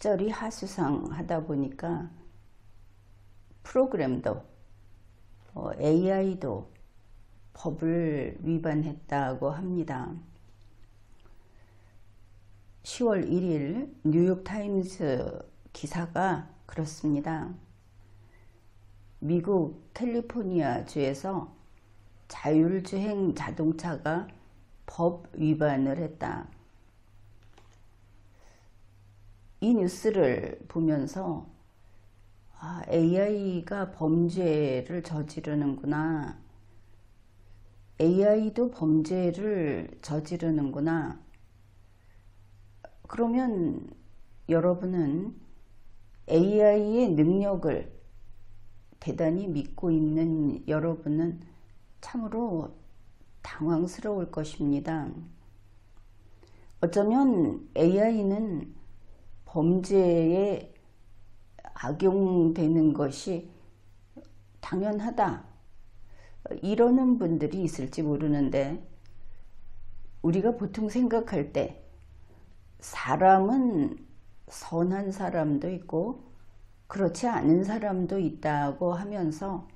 시절이 하수상하다 보니까 프로그램도 AI도 법을 위반했다고 합니다. 10월 1일 뉴욕타임스 기사가 그렇습니다. 미국 캘리포니아주에서 자율주행 자동차가 법 위반을 했다. 이 뉴스를 보면서 AI가 범죄를 저지르는구나. AI도 범죄를 저지르는구나. 그러면 여러분은 AI의 능력을 대단히 믿고 있는 여러분은 참으로 당황스러울 것입니다. 어쩌면 AI는 범죄에 악용되는 것이 당연하다 이러는 분들이 있을지 모르는데, 우리가 보통 생각할 때 사람은 선한 사람도 있고 그렇지 않은 사람도 있다고 하면서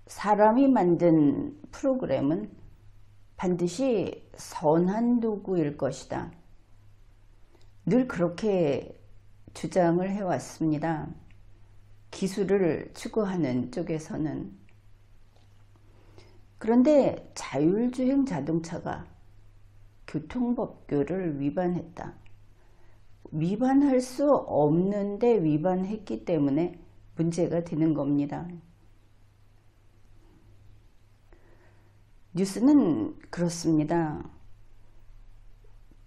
사람이 만든 프로그램은 반드시 선한 도구일 것이다. 늘 그렇게 주장을 해왔습니다. 기술을 추구하는 쪽에서는. 그런데 자율주행 자동차가 교통법규를 위반했다. 위반할 수 없는데 위반했기 때문에 문제가 되는 겁니다. 뉴스는 그렇습니다.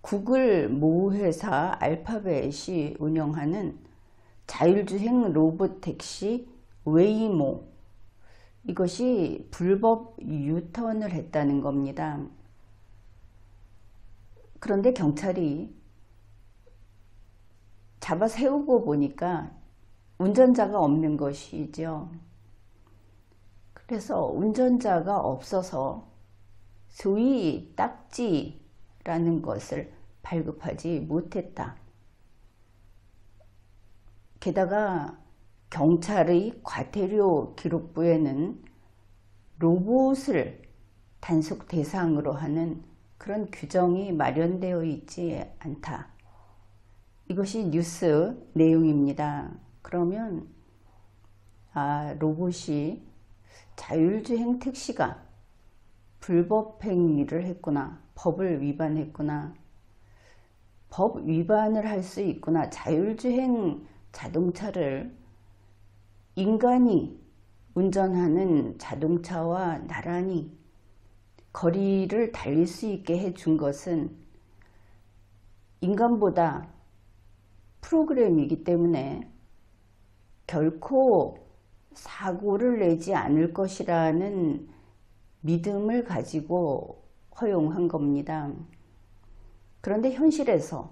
구글 모 회사 알파벳이 운영하는 자율주행 로봇 택시 웨이모, 이것이 불법 유턴을 했다는 겁니다. 그런데 경찰이 잡아 세우고 보니까 운전자가 없는 것이죠. 그래서 운전자가 없어서 소위 딱지라는 것을 발급하지 못했다. 게다가 경찰의 과태료 기록부에는 로봇을 단속 대상으로 하는 그런 규정이 마련되어 있지 않다. 이것이 뉴스 내용입니다. 그러면 로봇이 자율주행 택시가 불법 행위를 했구나. 법을 위반했구나. 법 위반을 할 수 있구나. 자율주행 자동차를 인간이 운전하는 자동차와 나란히 거리를 달릴 수 있게 해준 것은 인간보다 프로그램이기 때문에 결코 사고를 내지 않을 것이라는 믿음을 가지고 허용한 겁니다. 그런데 현실에서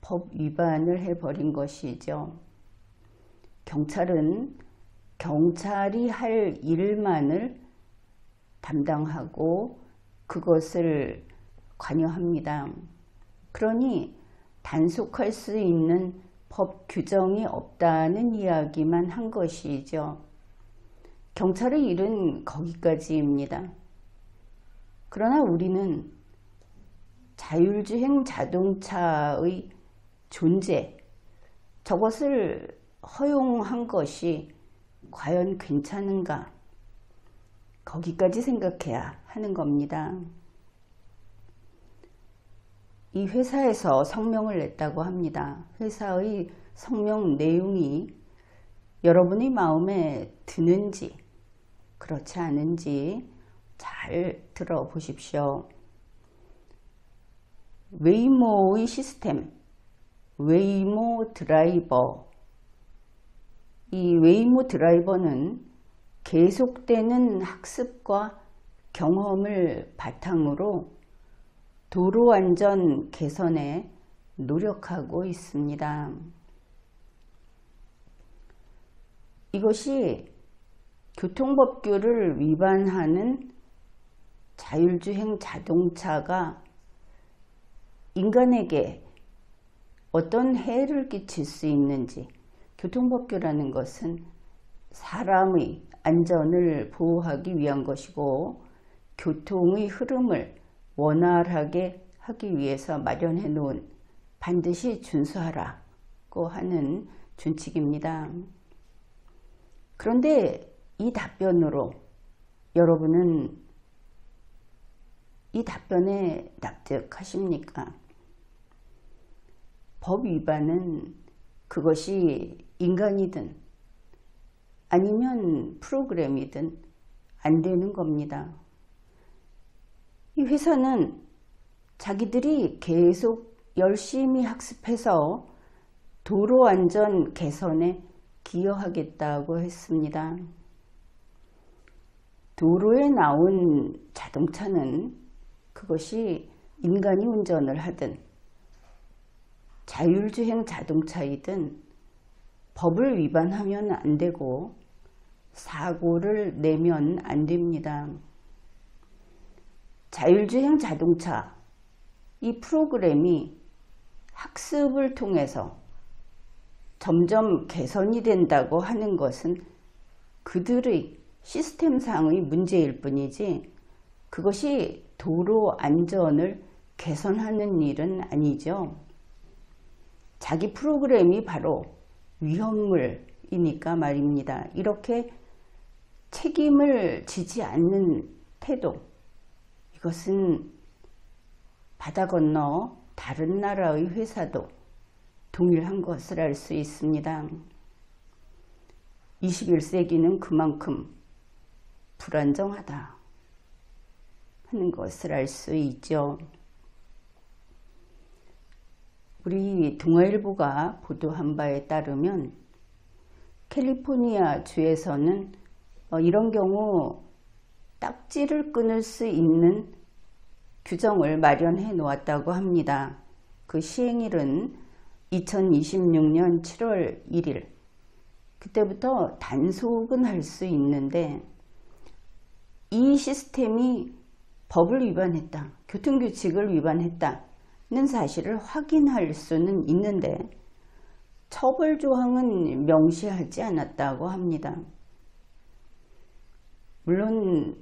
법 위반을 해버린 것이죠. 경찰은 경찰이 할 일만을 담당하고 그것을 관여합니다. 그러니 단속할 수 있는 법 규정이 없다는 이야기만 한 것이죠. 경찰의 일은 거기까지입니다. 그러나 우리는 자율주행 자동차의 존재, 저것을 허용한 것이 과연 괜찮은가? 거기까지 생각해야 하는 겁니다. 이 회사에서 성명을 냈다고 합니다. 회사의 성명 내용이 여러분의 마음에 드는지 그렇지 않은지 잘 들어보십시오. 웨이모의 시스템, 웨이모 드라이버. 이 웨이모 드라이버는 계속되는 학습과 경험을 바탕으로 도로안전 개선에 노력하고 있습니다. 이것이 교통법규를 위반하는 자율주행 자동차가 인간에게 어떤 해를 끼칠 수 있는지. 교통법규라는 것은 사람의 안전을 보호하기 위한 것이고 교통의 흐름을 원활하게 하기 위해서 마련해 놓은 반드시 준수하라고 하는 준칙입니다. 그런데 이 답변으로 여러분은 이 답변에 납득하십니까? 법 위반은 그것이 인간이든 아니면 프로그램이든 안 되는 겁니다. 이 회사는 자기들이 계속 열심히 학습해서 도로 안전 개선에 기여하겠다고 했습니다. 도로에 나온 자동차는 그것이 인간이 운전을 하든 자율주행 자동차이든 법을 위반하면 안 되고 사고를 내면 안 됩니다. 자율주행 자동차 이 프로그램이 학습을 통해서 점점 개선이 된다고 하는 것은 그들의 시스템상의 문제일 뿐이지 그것이 도로 안전을 개선하는 일은 아니죠. 자기 프로그램이 바로 위험물이니까 말입니다. 이렇게 책임을 지지 않는 태도, 이것은 바다 건너 다른 나라의 회사도 동일한 것을 알 수 있습니다. 21세기는 그만큼 불안정하다 하는 것을 알 수 있죠. 우리 동아일보가 보도한 바에 따르면 캘리포니아 주에서는 이런 경우 딱지를 끊을 수 있는 규정을 마련해 놓았다고 합니다. 그 시행일은 2026년 7월 1일. 그때부터 단속은 할 수 있는데 이 시스템이 법을 위반했다, 교통규칙을 위반했다는 사실을 확인할 수는 있는데 처벌조항은 명시하지 않았다고 합니다. 물론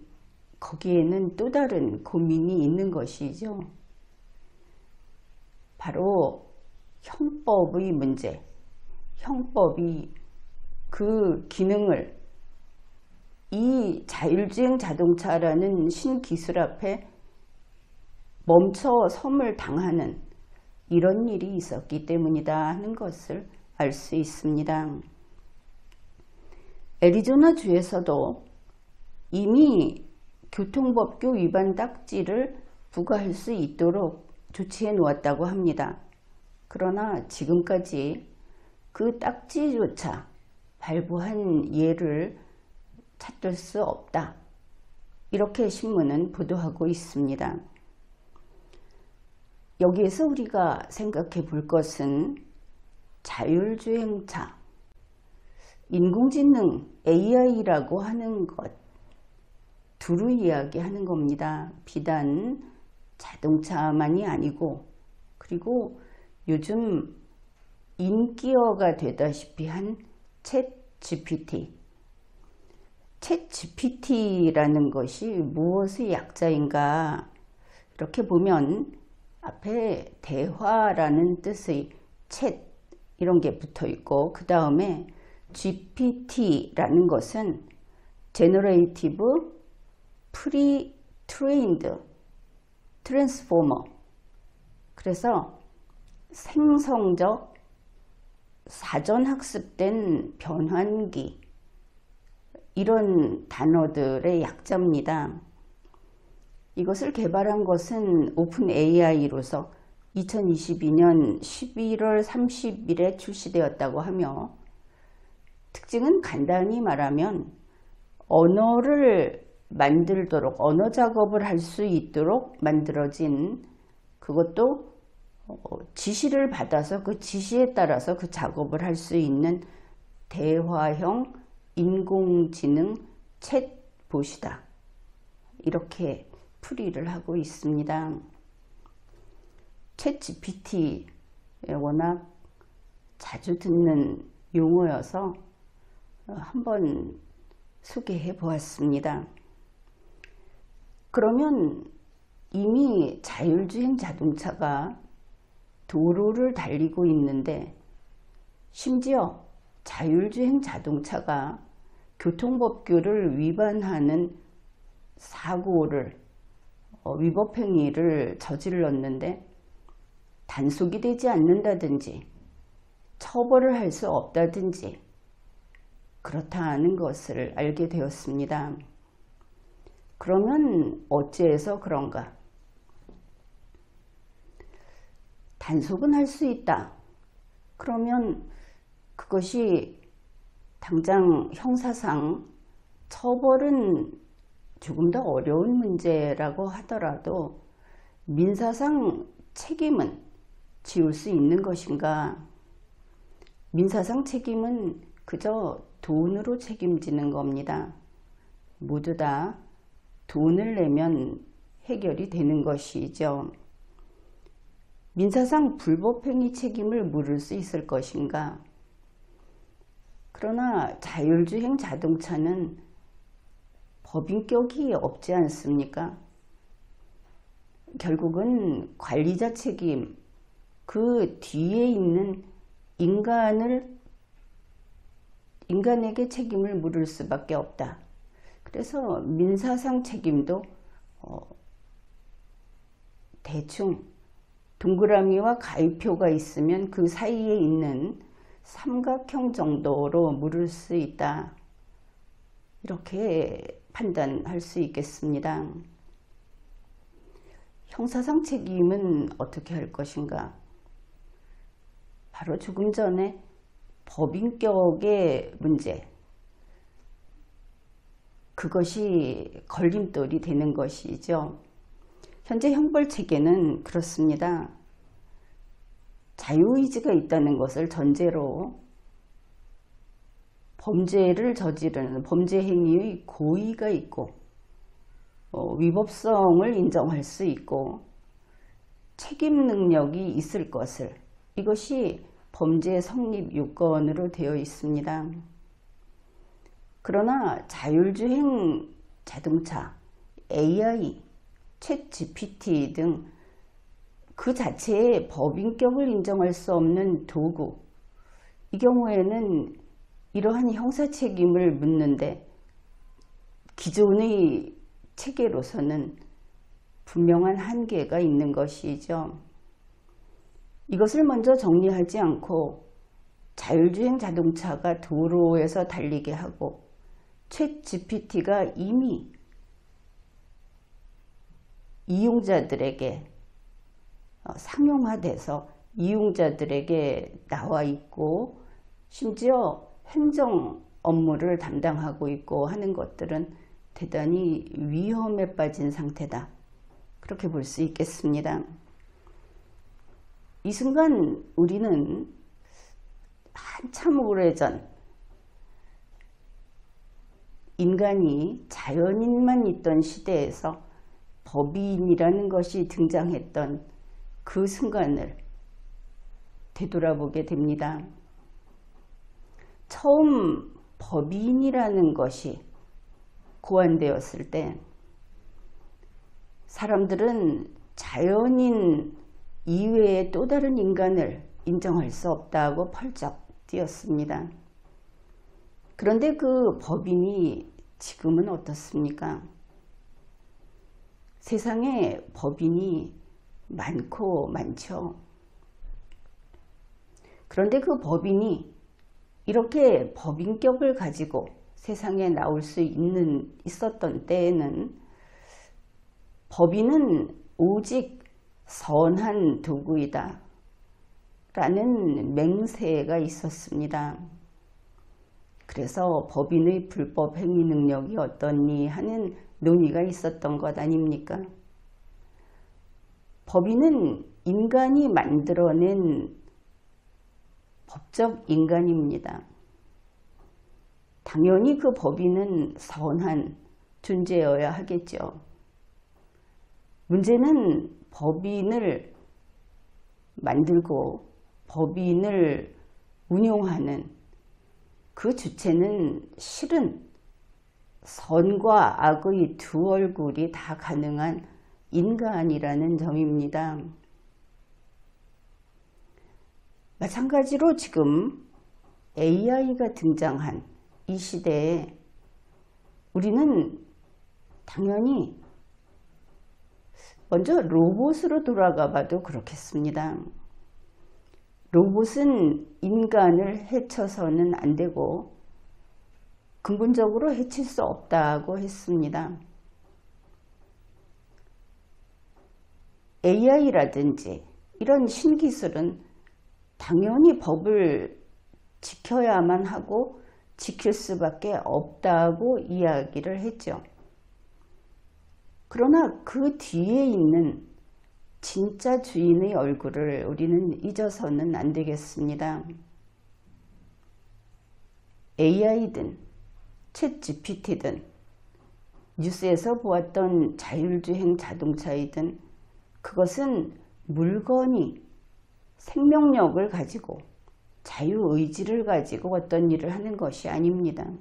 거기에는 또 다른 고민이 있는 것이죠. 바로 형법의 문제. 형법이 그 기능을 이 자율주행 자동차라는 신기술 앞에 멈춰섬을 당하는 이런 일이 있었기 때문이다 하는 것을 알 수 있습니다. 애리조나 주에서도 이미 교통법규 위반 딱지를 부과할 수 있도록 조치해 놓았다고 합니다. 그러나 지금까지 그 딱지조차 발부한 예를 찾을 수 없다. 이렇게 신문은 보도하고 있습니다. 여기에서 우리가 생각해 볼 것은 자율주행차, 인공지능 AI라고 하는 것, 두루 이야기하는 겁니다. 비단 자동차만이 아니고 그리고 요즘 인기어가 되다시피 한 챗 GPT. 챗 GPT라는 것이 무엇의 약자인가? 이렇게 보면 앞에 대화라는 뜻의 챗 이런 게 붙어 있고 그 다음에 GPT라는 것은 Generative Pre-trained Transformer. 그래서 생성적 사전학습된 변환기, 이런 단어들의 약자입니다. 이것을 개발한 것은 오픈 AI로서 2022년 11월 30일에 출시되었다고 하며 특징은 간단히 말하면 언어를 만들도록, 언어 작업을 할 수 있도록 만들어진, 그것도 지시를 받아서 그 지시에 따라서 그 작업을 할 수 있는 대화형 인공지능 챗봇이다. 이렇게 풀이를 하고 있습니다. 챗 GPT 워낙 자주 듣는 용어여서 한번 소개해 보았습니다. 그러면 이미 자율주행 자동차가 도로를 달리고 있는데, 심지어 자율주행 자동차가 교통법규를 위반하는 사고를, 위법행위를 저질렀는데 단속이 되지 않는다든지 처벌을 할 수 없다든지 그렇다는 것을 알게 되었습니다. 그러면 어째서 그런가? 단속은 할 수 있다. 그러면 그것이 당장 형사상 처벌은 조금 더 어려운 문제라고 하더라도 민사상 책임은 지울 수 있는 것인가? 민사상 책임은 그저 돈으로 책임지는 겁니다. 모두 다 돈을 내면 해결이 되는 것이죠. 민사상 불법행위 책임을 물을 수 있을 것인가? 그러나 자율주행 자동차는 법인격이 없지 않습니까? 결국은 관리자 책임, 그 뒤에 있는 인간에게 책임을 물을 수밖에 없다. 그래서 민사상 책임도 대충 동그라미와 가위표가 있으면 그 사이에 있는 삼각형 정도로 물을 수 있다. 이렇게 판단할 수 있겠습니다. 형사상 책임은 어떻게 할 것인가? 바로 조금 전에 법인격의 문제, 그것이 걸림돌이 되는 것이죠. 현재 형벌체계는 그렇습니다. 자유의지가 있다는 것을 전제로 범죄를 저지르는 범죄 행위의 고의가 있고, 위법성을 인정할 수 있고 책임 능력이 있을 것을, 이것이 범죄 성립 요건으로 되어 있습니다. 그러나 자율주행 자동차, AI, 챗 GPT 등 그 자체의 법인격을 인정할 수 없는 도구, 이 경우에는 이러한 형사 책임을 묻는데 기존의 체계로서는 분명한 한계가 있는 것이죠. 이것을 먼저 정리하지 않고 자율주행 자동차가 도로에서 달리게 하고 챗 GPT가 이미 이용자들에게 상용화돼서 이용자들에게 나와 있고, 심지어 행정 업무를 담당하고 있고 하는 것들은 대단히 위험에 빠진 상태다. 그렇게 볼 수 있겠습니다. 이 순간 우리는 한참 오래전 인간이 자연인만 있던 시대에서 법인이라는 것이 등장했던 그 순간을 되돌아보게 됩니다. 처음 법인이라는 것이 고안되었을 때 사람들은 자연인 이외의 또 다른 인간을 인정할 수 없다고 펄쩍 뛰었습니다. 그런데 그 법인이 지금은 어떻습니까? 세상에 법인이 많고 많죠. 그런데 그 법인이 이렇게 법인격을 가지고 세상에 나올 수 있었던 때에는 법인은 오직 선한 도구이다 라는 맹세가 있었습니다. 그래서 법인의 불법 행위 능력이 어떠니 하는 논의가 있었던 것 아닙니까? 법인은 인간이 만들어낸 법적 인간입니다. 당연히 그 법인은 선한 존재여야 하겠죠. 문제는 법인을 만들고 법인을 운용하는 그 주체는 실은 선과 악의 두 얼굴이 다 가능한 인간이라는 점입니다. 마찬가지로 지금 AI가 등장한 이 시대에 우리는 당연히 먼저 로봇으로 돌아가 봐도 그렇겠습니다. 로봇은 인간을 해쳐서는 안 되고 근본적으로 해칠 수 없다고 했습니다. AI라든지 이런 신기술은 당연히 법을 지켜야만 하고 지킬 수밖에 없다고 이야기를 했죠. 그러나 그 뒤에 있는 진짜 주인의 얼굴을 우리는 잊어서는 안 되겠습니다. AI든 챗 GPT든 뉴스에서 보았던 자율주행 자동차이든 그것은 물건이 생명력을 가지고 자유의지를 가지고 어떤 일을 하는 것이 아닙니다.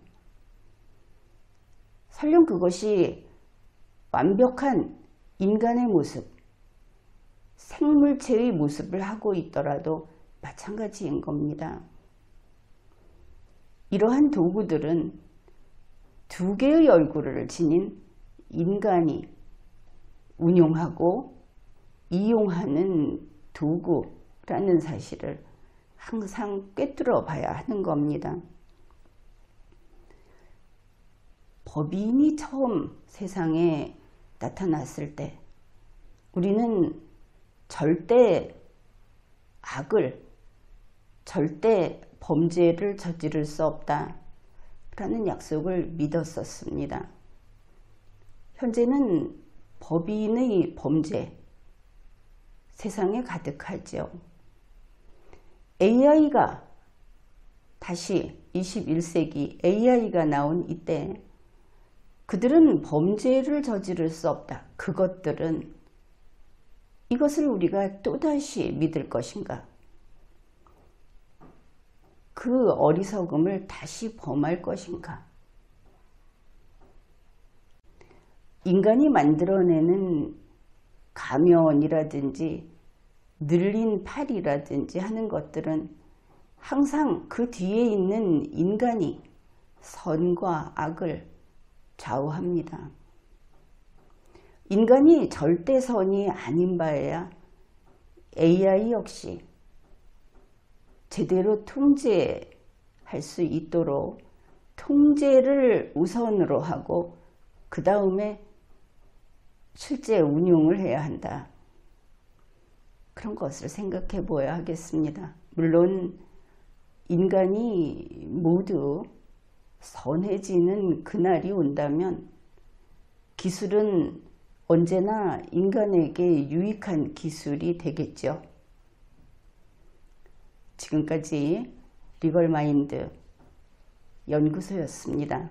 설령 그것이 완벽한 인간의 모습, 생물체의 모습을 하고 있더라도 마찬가지인 겁니다. 이러한 도구들은 두 개의 얼굴을 지닌 인간이 운용하고 이용하는 도구라는 사실을 항상 꿰뚫어 봐야 하는 겁니다. 법인이 처음 세상에 나타났을 때 우리는 절대 악을, 절대 범죄를 저지를 수 없다 라는 약속을 믿었었습니다. 현재는 법인의 범죄 세상에 가득하죠. AI가 다시 21세기 AI가 나온 이때 그들은 범죄를 저지를 수 없다. 그것들은 이것을 우리가 또다시 믿을 것인가? 그 어리석음을 다시 범할 것인가? 인간이 만들어내는 가면이라든지 늘린 팔이라든지 하는 것들은 항상 그 뒤에 있는 인간이 선과 악을 좌우합니다. 인간이 절대 선이 아닌 바에야 AI 역시 제대로 통제할 수 있도록 통제를 우선으로 하고 그 다음에 실제 운용을 해야 한다. 그런 것을 생각해 보아야 하겠습니다. 물론 인간이 모두 선해지는 그날이 온다면 기술은 언제나 인간에게 유익한 기술이 되겠죠. 지금까지 리걸마인드 연구소였습니다.